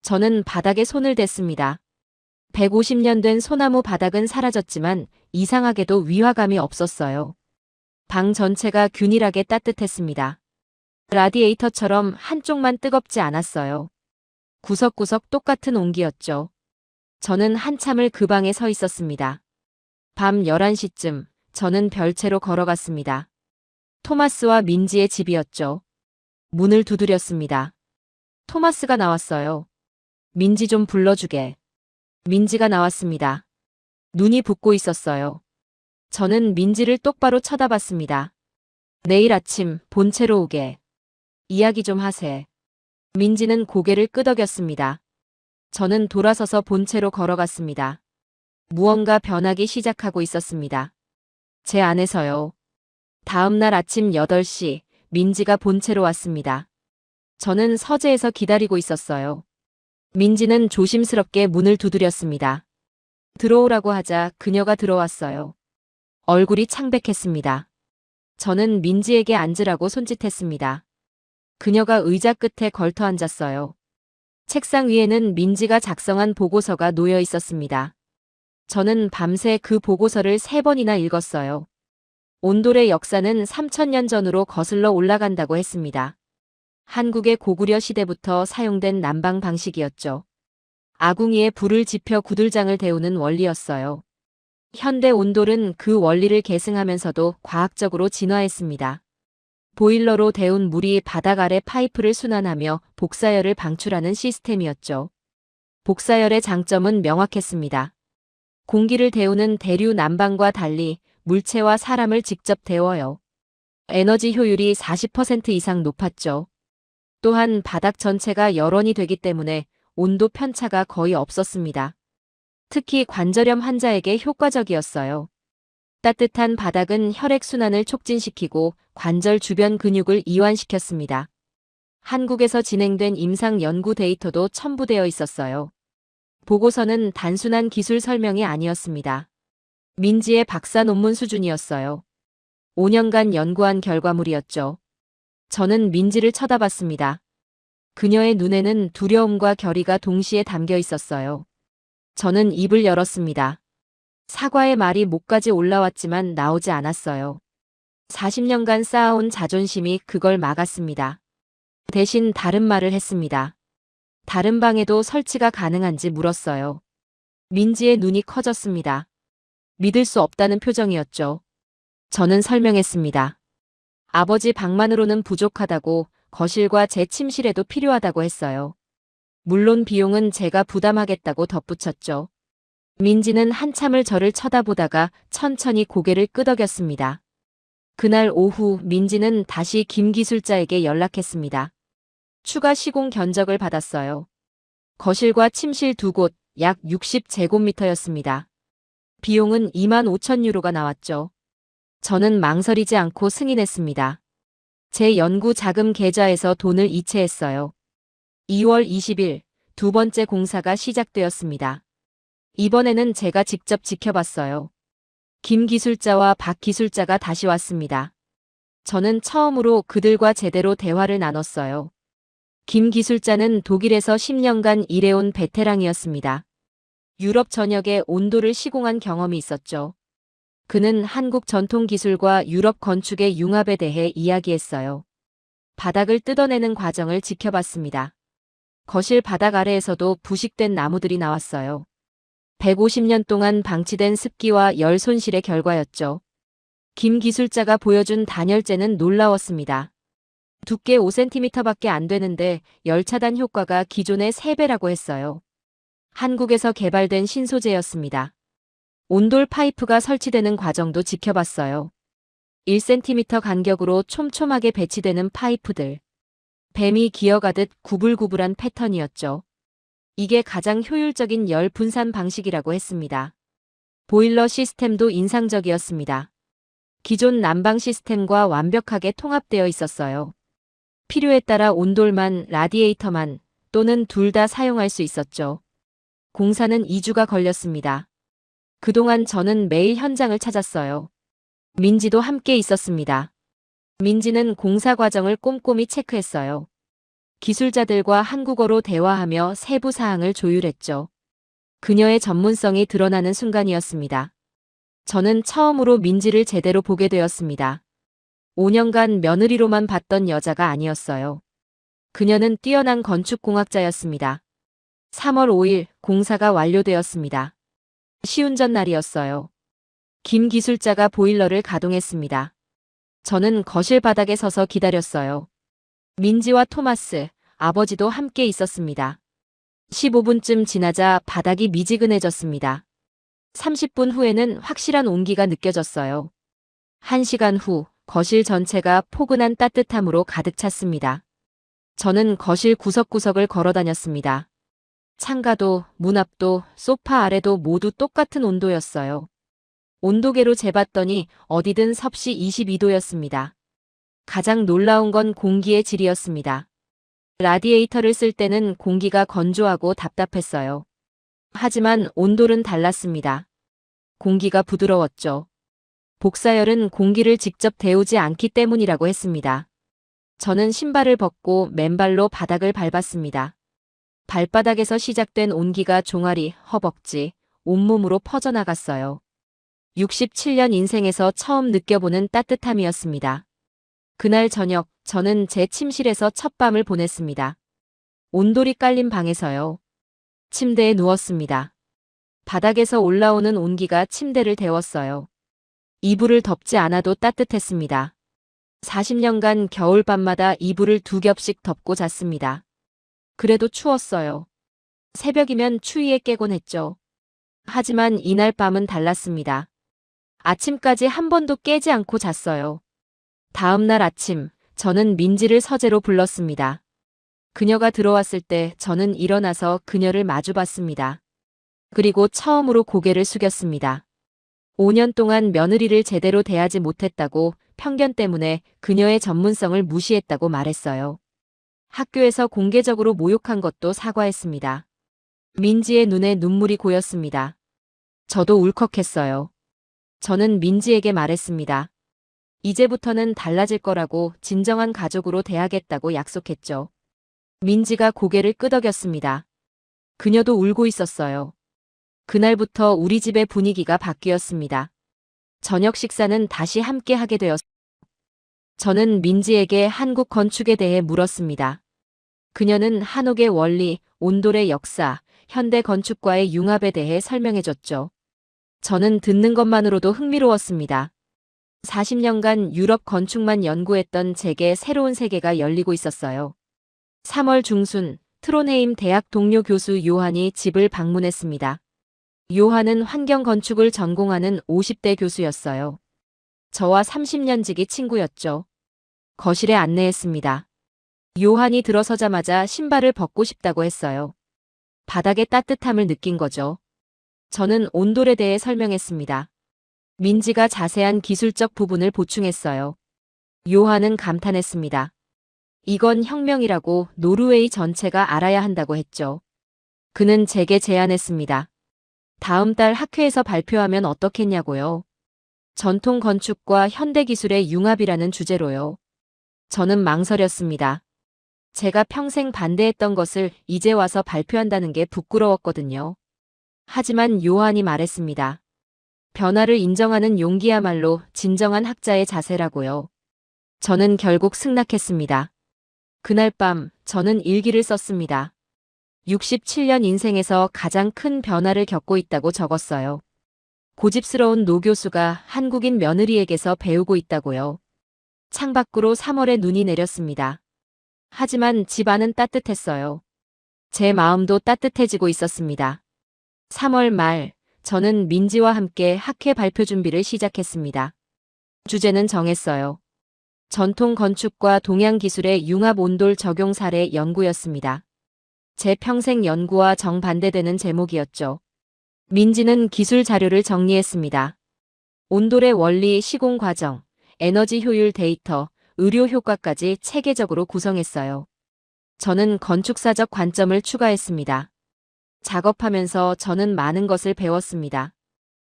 저는 바닥에 손을 댔습니다. 150년 된 소나무 바닥은 사라졌지만 이상하게도 위화감이 없었어요. 방 전체가 균일하게 따뜻했습니다. 라디에이터처럼 한쪽만 뜨겁지 않았어요. 구석구석 똑같은 온기였죠. 저는 한참을 그 방에 서 있었습니다. 밤 11시쯤 저는 별채로 걸어갔습니다. 토마스와 민지의 집이었죠. 문을 두드렸습니다. 토마스가 나왔어요. 민지 좀 불러주게. 민지가 나왔습니다. 눈이 붓고 있었어요. 저는 민지를 똑바로 쳐다봤습니다. 내일 아침 본체로 오게. 이야기 좀 하세. 민지는 고개를 끄덕였습니다. 저는 돌아서서 본체로 걸어갔습니다. 무언가 변하기 시작하고 있었습니다. 제 안에서요. 다음 날 아침 8시 민지가 본체로 왔습니다. 저는 서재에서 기다리고 있었어요. 민지는 조심스럽게 문을 두드렸습니다. 들어오라고 하자 그녀가 들어왔어요. 얼굴이 창백했습니다. 저는 민지에게 앉으라고 손짓했습니다. 그녀가 의자 끝에 걸터 앉았어요. 책상 위에는 민지가 작성한 보고서가 놓여 있었습니다. 저는 밤새 그 보고서를 3번이나 읽었어요. 온돌의 역사는 3000년 전으로 거슬러 올라간다고 했습니다. 한국의 고구려 시대부터 사용된 난방 방식이었죠. 아궁이에 불을 지펴 구들장을 데우는 원리였어요. 현대 온돌은 그 원리를 계승하면서도 과학적으로 진화했습니다. 보일러로 데운 물이 바닥 아래 파이프를 순환하며 복사열을 방출하는 시스템이었죠. 복사열의 장점은 명확했습니다. 공기를 데우는 대류 난방과 달리 물체와 사람을 직접 데워요. 에너지 효율이 40% 이상 높았죠. 또한 바닥 전체가 열원이 되기 때문에 온도 편차가 거의 없었습니다. 특히 관절염 환자에게 효과적이었어요. 따뜻한 바닥은 혈액순환을 촉진시키고 관절 주변 근육을 이완시켰습니다. 한국에서 진행된 임상 연구 데이터도 첨부되어 있었어요. 보고서는 단순한 기술 설명이 아니었습니다. 민지의 박사 논문 수준이었어요. 5년간 연구한 결과물이었죠. 저는 민지를 쳐다봤습니다. 그녀의 눈에는 두려움과 결의가 동시에 담겨 있었어요. 저는 입을 열었습니다. 사과의 말이 목까지 올라왔지만 나오지 않았어요. 40년간 쌓아온 자존심이 그걸 막았습니다. 대신 다른 말을 했습니다. 다른 방에도 설치가 가능한지 물었어요. 민지의 눈이 커졌습니다. 믿을 수 없다는 표정이었죠. 저는 설명했습니다. 아버지 방만으로는 부족하다고, 거실과 제 침실에도 필요하다고 했어요. 물론 비용은 제가 부담하겠다고 덧붙였죠. 민지는 한참을 저를 쳐다보다가 천천히 고개를 끄덕였습니다. 그날 오후 민지는 다시 김 기술자에게 연락했습니다. 추가 시공 견적을 받았어요. 거실과 침실 2곳, 약 60제곱미터였습니다. 비용은 25,000유로가 나왔죠. 저는 망설이지 않고 승인했습니다. 제 연구 자금 계좌에서 돈을 이체했어요. 2월 20일, 두 번째 공사가 시작되었습니다. 이번에는 제가 직접 지켜봤어요. 김 기술자와 박 기술자가 다시 왔습니다. 저는 처음으로 그들과 제대로 대화를 나눴어요. 김 기술자는 독일에서 10년간 일해온 베테랑이었습니다. 유럽 전역의 온도를 시공한 경험이 있었죠. 그는 한국 전통 기술과 유럽 건축의 융합에 대해 이야기했어요. 바닥을 뜯어내는 과정을 지켜봤습니다. 거실 바닥 아래에서도 부식된 나무들이 나왔어요. 150년 동안 방치된 습기와 열 손실의 결과였죠. 김 기술자가 보여준 단열재는 놀라웠습니다. 두께 5cm밖에 안 되는데 열 차단 효과가 기존의 3배라고 했어요. 한국에서 개발된 신소재였습니다. 온돌 파이프가 설치되는 과정도 지켜봤어요. 1cm 간격으로 촘촘하게 배치되는 파이프들. 뱀이 기어가듯 구불구불한 패턴이었죠. 이게 가장 효율적인 열 분산 방식이라고 했습니다. 보일러 시스템도 인상적이었습니다. 기존 난방 시스템과 완벽하게 통합되어 있었어요. 필요에 따라 온돌만, 라디에이터만 또는 둘 다 사용할 수 있었죠. 공사는 2주가 걸렸습니다. 그동안 저는 매일 현장을 찾았어요. 민지도 함께 있었습니다. 민지는 공사 과정을 꼼꼼히 체크했어요. 기술자들과 한국어로 대화하며 세부 사항을 조율했죠. 그녀의 전문성이 드러나는 순간이었습니다. 저는 처음으로 민지를 제대로 보게 되었습니다. 5년간 며느리로만 봤던 여자가 아니었어요. 그녀는 뛰어난 건축공학자였습니다. 3월 5일 공사가 완료되었습니다. 시운전 날이었어요. 김 기술자가 보일러를 가동했습니다. 저는 거실 바닥에 서서 기다렸어요. 민지와 토마스, 아버지도 함께 있었습니다. 15분쯤 지나자 바닥이 미지근해졌습니다. 30분 후에는 확실한 온기가 느껴졌어요. 1시간 후 거실 전체가 포근한 따뜻함으로 가득 찼습니다. 저는 거실 구석구석을 걸어 다녔습니다. 창가도, 문 앞도, 소파 아래도 모두 똑같은 온도였어요. 온도계로 재봤더니 어디든 섭씨 22도였습니다. 가장 놀라운 건 공기의 질이었습니다. 라디에이터를 쓸 때는 공기가 건조하고 답답했어요. 하지만 온돌은 달랐습니다. 공기가 부드러웠죠. 복사열은 공기를 직접 데우지 않기 때문이라고 했습니다. 저는 신발을 벗고 맨발로 바닥을 밟았습니다. 발바닥에서 시작된 온기가 종아리, 허벅지, 온몸으로 퍼져나갔어요. 67년 인생에서 처음 느껴보는 따뜻함이었습니다. 그날 저녁, 저는 제 침실에서 첫 밤을 보냈습니다. 온돌이 깔린 방에서요. 침대에 누웠습니다. 바닥에서 올라오는 온기가 침대를 데웠어요. 이불을 덮지 않아도 따뜻했습니다. 40년간 겨울밤마다 이불을 2겹씩 덮고 잤습니다. 그래도 추웠어요. 새벽이면 추위에 깨곤 했죠. 하지만 이날 밤은 달랐습니다. 아침까지 한 번도 깨지 않고 잤어요. 다음 날 아침, 저는 민지를 서재로 불렀습니다. 그녀가 들어왔을 때 저는 일어나서 그녀를 마주봤습니다. 그리고 처음으로 고개를 숙였습니다. 5년 동안 며느리를 제대로 대하지 못했다고 편견 때문에 그녀의 전문성을 무시했다고 말했어요. 학교에서 공개적으로 모욕한 것도 사과했습니다. 민지의 눈에 눈물이 고였습니다. 저도 울컥했어요. 저는 민지에게 말했습니다. 이제부터는 달라질 거라고 진정한 가족으로 대하겠다고 약속했죠. 민지가 고개를 끄덕였습니다. 그녀도 울고 있었어요. 그날부터 우리 집의 분위기가 바뀌었습니다. 저녁 식사는 다시 함께 하게 되었습니다. 저는 민지에게 한국 건축에 대해 물었습니다. 그녀는 한옥의 원리, 온돌의 역사, 현대 건축과의 융합에 대해 설명해줬죠. 저는 듣는 것만으로도 흥미로웠습니다. 40년간 유럽 건축만 연구했던 제게 새로운 세계가 열리고 있었어요. 3월 중순, 트론헤임 대학 동료 교수 요한이 집을 방문했습니다. 요한은 환경 건축을 전공하는 50대 교수였어요. 저와 30년 지기 친구였죠. 거실에 안내했습니다. 요한이 들어서자마자 신발을 벗고 싶다고 했어요. 바닥의 따뜻함을 느낀 거죠. 저는 온돌에 대해 설명했습니다. 민지가 자세한 기술적 부분을 보충했어요. 요한은 감탄했습니다. 이건 혁명이라고 노르웨이 전체가 알아야 한다고 했죠. 그는 제게 제안했습니다. 다음 달 학회에서 발표하면 어떻겠냐고요. 전통 건축과 현대 기술의 융합이라는 주제로요. 저는 망설였습니다. 제가 평생 반대했던 것을 이제 와서 발표한다는 게 부끄러웠거든요. 하지만 요한이 말했습니다. 변화를 인정하는 용기야말로 진정한 학자의 자세라고요. 저는 결국 승낙했습니다. 그날 밤 저는 일기를 썼습니다. 67년 인생에서 가장 큰 변화를 겪고 있다고 적었어요. 고집스러운 노 교수가 한국인 며느리에게서 배우고 있다고요. 창밖으로 3월의 눈이 내렸습니다. 하지만 집 안은 따뜻했어요. 제 마음도 따뜻해지고 있었습니다. 3월 말, 저는 민지와 함께 학회 발표 준비를 시작했습니다. 주제는 정했어요. 전통 건축과 동양 기술의 융합 온돌 적용 사례 연구였습니다. 제 평생 연구와 정반대되는 제목이었죠. 민지는 기술 자료를 정리했습니다. 온돌의 원리, 시공 과정, 에너지 효율 데이터, 의료 효과까지 체계적으로 구성했어요. 저는 건축사적 관점을 추가했습니다. 작업하면서 저는 많은 것을 배웠습니다.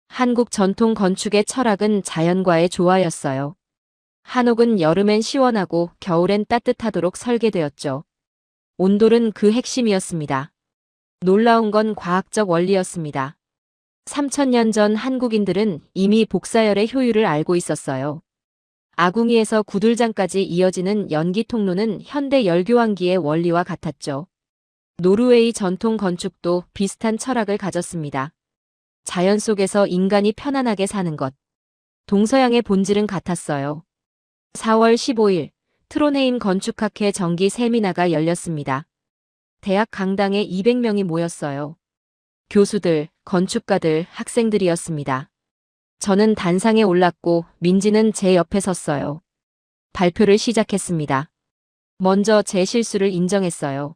한국 전통 건축의 철학은 자연과의 조화였어요. 한옥은 여름엔 시원하고 겨울엔 따뜻하도록 설계되었죠. 온돌은 그 핵심이었습니다. 놀라운 건 과학적 원리였습니다. 3000년 전 한국인들은 이미 복사열의 효율을 알고 있었어요. 아궁이에서 구들장까지 이어지는 연기 통로는 현대 열교환기의 원리와 같았죠. 노르웨이 전통 건축도 비슷한 철학을 가졌습니다. 자연 속에서 인간이 편안하게 사는 것. 동서양의 본질은 같았어요. 4월 15일, 트론헤임 건축학회 정기 세미나가 열렸습니다. 대학 강당에 200명이 모였어요. 교수들, 건축가들, 학생들이었습니다. 저는 단상에 올랐고 민지는 제 옆에 섰어요. 발표를 시작했습니다. 먼저 제 실수를 인정했어요.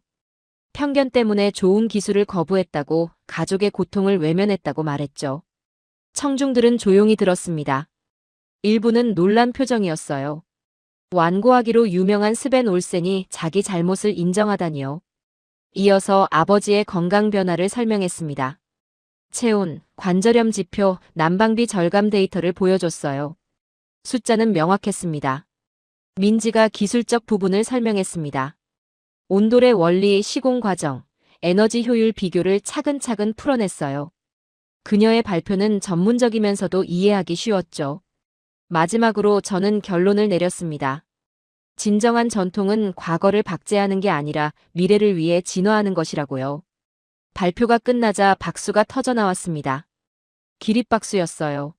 편견 때문에 좋은 기술을 거부했다고, 가족의 고통을 외면했다고 말했죠. 청중들은 조용히 들었습니다. 일부는 놀란 표정이었어요. 완고하기로 유명한 스벤 올센이 자기 잘못을 인정하다니요. 이어서 아버지의 건강 변화를 설명했습니다. 체온, 관절염 지표, 난방비 절감 데이터를 보여줬어요. 숫자는 명확했습니다. 민지가 기술적 부분을 설명했습니다. 온돌의 원리, 시공 과정, 에너지 효율 비교를 차근차근 풀어냈어요. 그녀의 발표는 전문적이면서도 이해하기 쉬웠죠. 마지막으로 저는 결론을 내렸습니다. 진정한 전통은 과거를 박제하는 게 아니라 미래를 위해 진화하는 것이라고요. 발표가 끝나자 박수가 터져 나왔습니다. 기립박수였어요.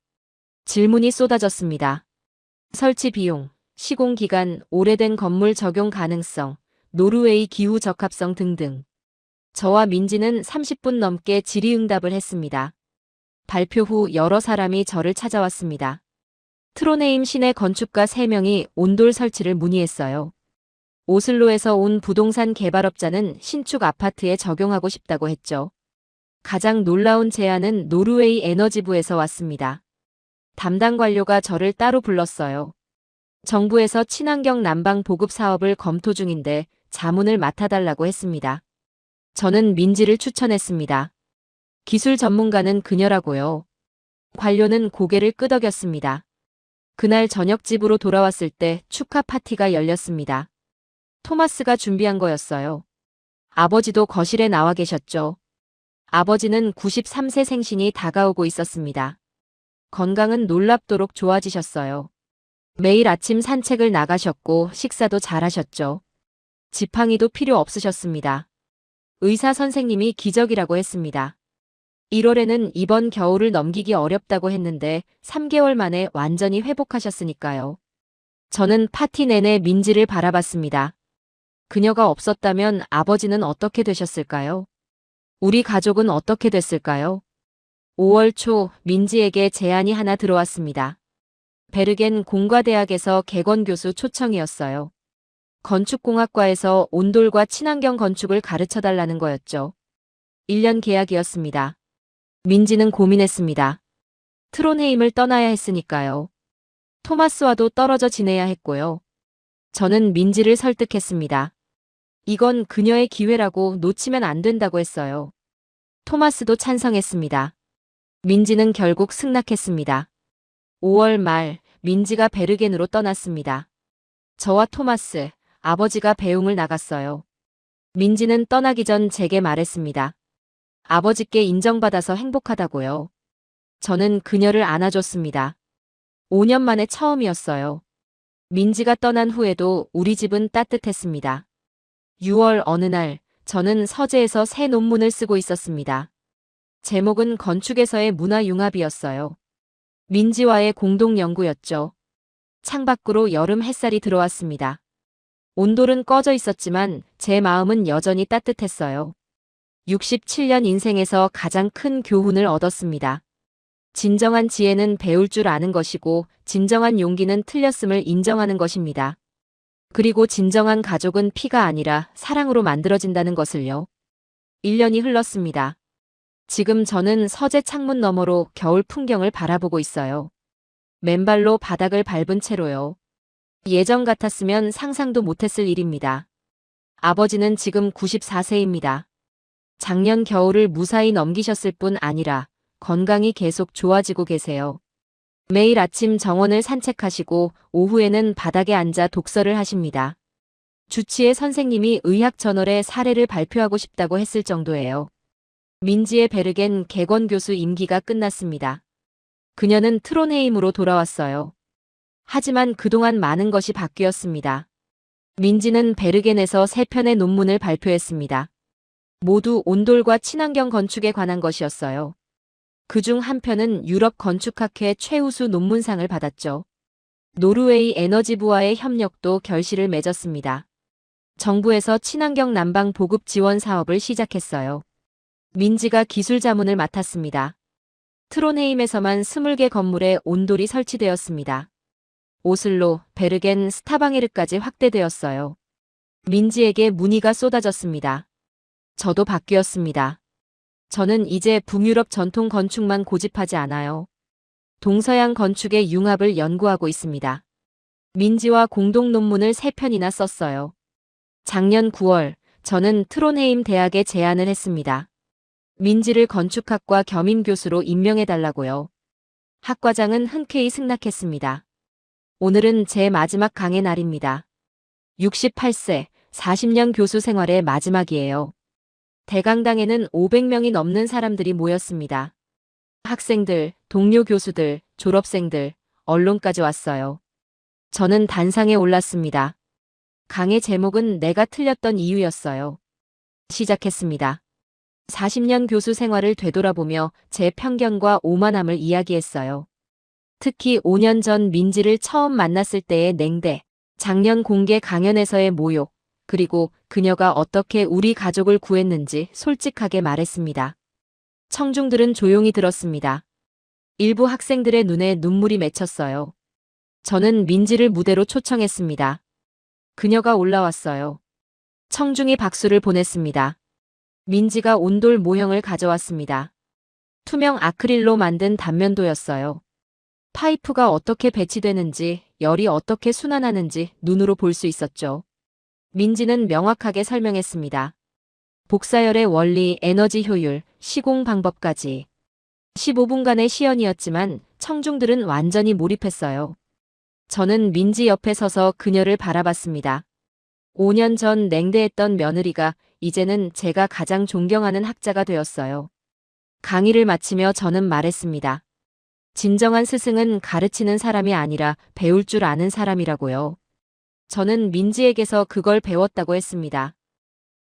질문이 쏟아졌습니다. 설치 비용, 시공 기간, 오래된 건물 적용 가능성, 노르웨이 기후 적합성 등등. 저와 민지는 30분 넘게 질의응답을 했습니다. 발표 후 여러 사람이 저를 찾아왔습니다. 트론헤임 시내 건축가 3명이 온돌 설치를 문의했어요. 오슬로에서 온 부동산 개발업자는 신축 아파트에 적용하고 싶다고 했죠. 가장 놀라운 제안은 노르웨이 에너지부에서 왔습니다. 담당 관료가 저를 따로 불렀어요. 정부에서 친환경 난방 보급 사업을 검토 중인데 자문을 맡아달라고 했습니다. 저는 민지를 추천했습니다. 기술 전문가는 그녀라고요. 관료는 고개를 끄덕였습니다. 그날 저녁 집으로 돌아왔을 때 축하 파티가 열렸습니다. 토마스가 준비한 거였어요. 아버지도 거실에 나와 계셨죠. 아버지는 93세 생신이 다가오고 있었습니다. 건강은 놀랍도록 좋아지셨어요. 매일 아침 산책을 나가셨고 식사도 잘하셨죠. 지팡이도 필요 없으셨습니다. 의사 선생님이 기적이라고 했습니다. 1월에는 이번 겨울을 넘기기 어렵다고 했는데 3개월 만에 완전히 회복하셨으니까요. 저는 파티 내내 민지를 바라봤습니다. 그녀가 없었다면 아버지는 어떻게 되셨을까요? 우리 가족은 어떻게 됐을까요? 5월 초 민지에게 제안이 하나 들어왔습니다. 베르겐 공과대학에서 객원 교수 초청이었어요. 건축공학과에서 온돌과 친환경 건축을 가르쳐달라는 거였죠. 1년 계약이었습니다. 민지는 고민했습니다. 트론헤임을 떠나야 했으니까요. 토마스와도 떨어져 지내야 했고요. 저는 민지를 설득했습니다. 이건 그녀의 기회라고 놓치면 안 된다고 했어요. 토마스도 찬성했습니다. 민지는 결국 승낙했습니다. 5월 말 민지가 베르겐으로 떠났습니다. 저와 토마스, 아버지가 배웅을 나갔어요. 민지는 떠나기 전 제게 말했습니다. 아버지께 인정받아서 행복하다고요. 저는 그녀를 안아줬습니다. 5년 만에 처음이었어요. 민지가 떠난 후에도 우리 집은 따뜻했습니다. 6월 어느 날 저는 서재에서 새 논문을 쓰고 있었습니다. 제목은 건축에서의 문화융합이었어요. 민지와의 공동 연구였죠. 창밖으로 여름 햇살이 들어왔습니다. 온돌은 꺼져 있었지만 제 마음은 여전히 따뜻했어요. 67년 인생에서 가장 큰 교훈을 얻었습니다. 진정한 지혜는 배울 줄 아는 것이고 진정한 용기는 틀렸음을 인정하는 것입니다. 그리고 진정한 가족은 피가 아니라 사랑으로 만들어진다는 것을요. 1년이 흘렀습니다. 지금 저는 서재 창문 너머로 겨울 풍경을 바라보고 있어요. 맨발로 바닥을 밟은 채로요. 예전 같았으면 상상도 못했을 일입니다. 아버지는 지금 94세입니다. 작년 겨울을 무사히 넘기셨을 뿐 아니라 건강이 계속 좋아지고 계세요. 매일 아침 정원을 산책하시고 오후에는 바닥에 앉아 독서를 하십니다. 주치의 선생님이 의학 저널에 사례를 발표하고 싶다고 했을 정도예요. 민지의 베르겐 객원 교수 임기가 끝났습니다. 그녀는 트론헤임으로 돌아왔어요. 하지만 그동안 많은 것이 바뀌었습니다. 민지는 베르겐에서 3편의 논문을 발표했습니다. 모두 온돌과 친환경 건축에 관한 것이었어요. 그중 한 편은 유럽 건축학회 최우수 논문상을 받았죠. 노르웨이 에너지부와의 협력도 결실을 맺었습니다. 정부에서 친환경 난방 보급 지원 사업을 시작했어요. 민지가 기술 자문을 맡았습니다. 트론헤임에서만 20개 건물에 온돌이 설치되었습니다. 오슬로, 베르겐, 스타방에르까지 확대되었어요. 민지에게 문의가 쏟아졌습니다. 저도 바뀌었습니다. 저는 이제 북유럽 전통 건축만 고집하지 않아요. 동서양 건축의 융합을 연구하고 있습니다. 민지와 공동 논문을 3편이나 썼어요. 작년 9월, 저는 트론헤임 대학에 제안을 했습니다. 민지를 건축학과 겸임 교수로 임명해달라고요. 학과장은 흔쾌히 승낙했습니다. 오늘은 제 마지막 강의 날입니다. 68세, 40년 교수 생활의 마지막이에요. 대강당에는 500명이 넘는 사람들이 모였습니다. 학생들, 동료 교수들, 졸업생들, 언론까지 왔어요. 저는 단상에 올랐습니다. 강의 제목은 내가 틀렸던 이유였어요. 시작했습니다. 40년 교수 생활을 되돌아보며 제 편견과 오만함을 이야기했어요. 특히 5년 전 민지를 처음 만났을 때의 냉대, 작년 공개 강연에서의 모욕, 그리고 그녀가 어떻게 우리 가족을 구했는지 솔직하게 말했습니다. 청중들은 조용히 들었습니다. 일부 학생들의 눈에 눈물이 맺혔어요. 저는 민지를 무대로 초청했습니다. 그녀가 올라왔어요. 청중이 박수를 보냈습니다. 민지가 온돌 모형을 가져왔습니다. 투명 아크릴로 만든 단면도였어요. 파이프가 어떻게 배치되는지, 열이 어떻게 순환하는지 눈으로 볼 수 있었죠. 민지는 명확하게 설명했습니다. 복사열의 원리, 에너지 효율, 시공 방법까지. 15분간의 시연이었지만 청중들은 완전히 몰입했어요. 저는 민지 옆에 서서 그녀를 바라봤습니다. 5년 전 냉대했던 며느리가 이제는 제가 가장 존경하는 학자가 되었어요. 강의를 마치며 저는 말했습니다. 진정한 스승은 가르치는 사람이 아니라 배울 줄 아는 사람이라고요. 저는 민지에게서 그걸 배웠다고 했습니다.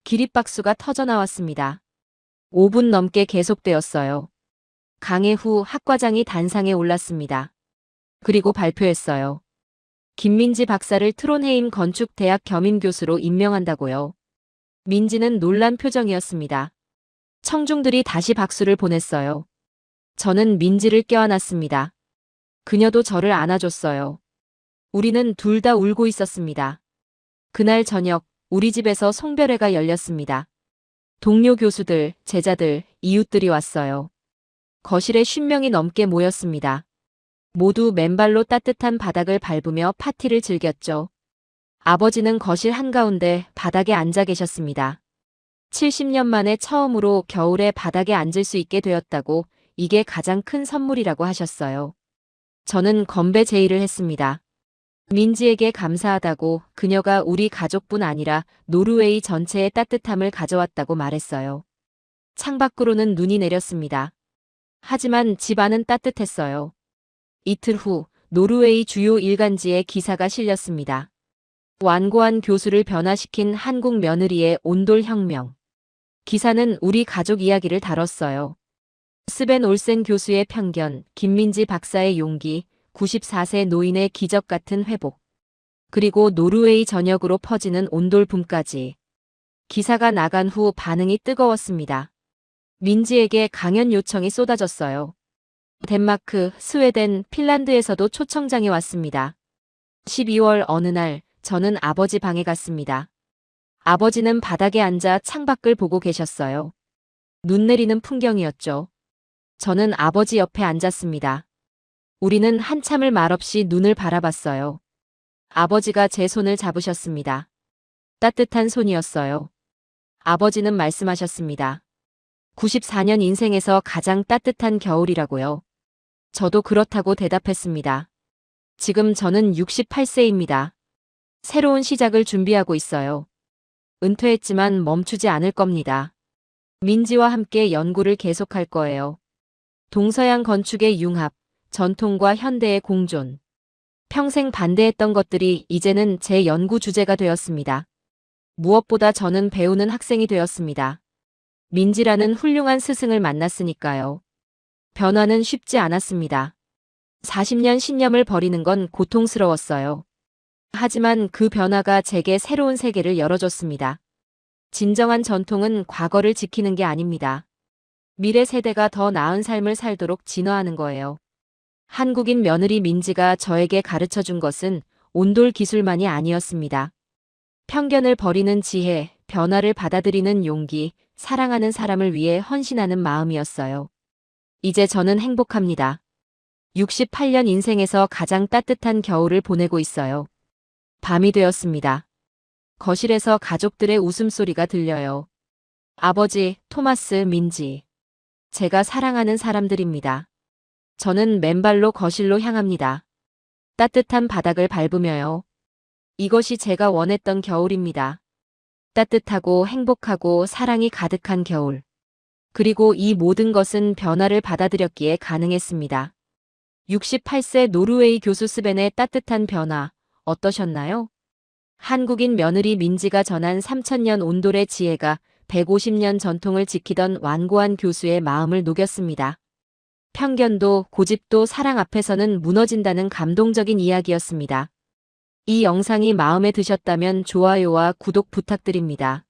기립박수가 터져나왔습니다. 5분 넘게 계속되었어요. 강의 후 학과장이 단상에 올랐습니다. 그리고 발표했어요. 김민지 박사를 트론헤임 건축대학 겸임교수로 임명한다고요. 민지는 놀란 표정이었습니다. 청중들이 다시 박수를 보냈어요. 저는 민지를 껴안았습니다. 그녀도 저를 안아줬어요. 우리는 둘 다 울고 있었습니다. 그날 저녁 우리 집에서 송별회가 열렸습니다. 동료 교수들, 제자들, 이웃들이 왔어요. 거실에 50명이 넘게 모였습니다. 모두 맨발로 따뜻한 바닥을 밟으며 파티를 즐겼죠. 아버지는 거실 한가운데 바닥에 앉아 계셨습니다. 70년 만에 처음으로 겨울에 바닥에 앉을 수 있게 되었다고 이게 가장 큰 선물이라고 하셨어요. 저는 건배 제의를 했습니다. 민지에게 감사하다고 그녀가 우리 가족뿐 아니라 노르웨이 전체의 따뜻함을 가져왔다고 말했어요. 창밖으로는 눈이 내렸습니다. 하지만 집 안은 따뜻했어요. 이틀 후 노르웨이 주요 일간지에 기사가 실렸습니다. 완고한 교수를 변화시킨 한국 며느리의 온돌혁명. 기사는 우리 가족 이야기를 다뤘어요. 스벤 올센 교수의 편견, 김민지 박사의 용기, 94세 노인의 기적 같은 회복. 그리고 노르웨이 전역으로 퍼지는 온돌붐까지. 기사가 나간 후 반응이 뜨거웠습니다. 민지에게 강연 요청이 쏟아졌어요. 덴마크, 스웨덴, 핀란드에서도 초청장이 왔습니다. 12월 어느 날 저는 아버지 방에 갔습니다. 아버지는 바닥에 앉아 창밖을 보고 계셨어요. 눈 내리는 풍경이었죠. 저는 아버지 옆에 앉았습니다. 우리는 한참을 말없이 눈을 바라봤어요. 아버지가 제 손을 잡으셨습니다. 따뜻한 손이었어요. 아버지는 말씀하셨습니다. 94년 인생에서 가장 따뜻한 겨울이라고요. 저도 그렇다고 대답했습니다. 지금 저는 68세입니다. 새로운 시작을 준비하고 있어요. 은퇴했지만 멈추지 않을 겁니다. 민지와 함께 연구를 계속할 거예요. 동서양 건축의 융합, 전통과 현대의 공존. 평생 반대했던 것들이 이제는 제 연구 주제가 되었습니다. 무엇보다 저는 배우는 학생이 되었습니다. 민지라는 훌륭한 스승을 만났으니까요. 변화는 쉽지 않았습니다. 40년 신념을 버리는 건 고통스러웠어요. 하지만 그 변화가 제게 새로운 세계를 열어줬습니다. 진정한 전통은 과거를 지키는 게 아닙니다. 미래 세대가 더 나은 삶을 살도록 진화하는 거예요. 한국인 며느리 민지가 저에게 가르쳐 준 것은 온돌 기술만이 아니었습니다. 편견을 버리는 지혜, 변화를 받아들이는 용기, 사랑하는 사람을 위해 헌신하는 마음이었어요. 이제 저는 행복합니다. 68년 인생에서 가장 따뜻한 겨울을 보내고 있어요. 밤이 되었습니다. 거실에서 가족들의 웃음소리가 들려요. 아버지, 토마스, 민지. 제가 사랑하는 사람들입니다. 저는 맨발로 거실로 향합니다. 따뜻한 바닥을 밟으며요. 이것이 제가 원했던 겨울입니다. 따뜻하고 행복하고 사랑이 가득한 겨울. 그리고 이 모든 것은 변화를 받아들였기에 가능했습니다. 68세 노르웨이 교수 스벤의 따뜻한 변화, 어떠셨나요? 한국인 며느리 민지가 전한 3000년 온돌의 지혜가 150년 전통을 지키던 완고한 교수의 마음을 녹였습니다. 편견도 고집도 사랑 앞에서는 무너진다는 감동적인 이야기였습니다. 이 영상이 마음에 드셨다면 좋아요와 구독 부탁드립니다.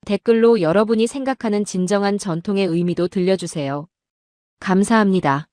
댓글로 여러분이 생각하는 진정한 전통의 의미도 들려주세요. 감사합니다.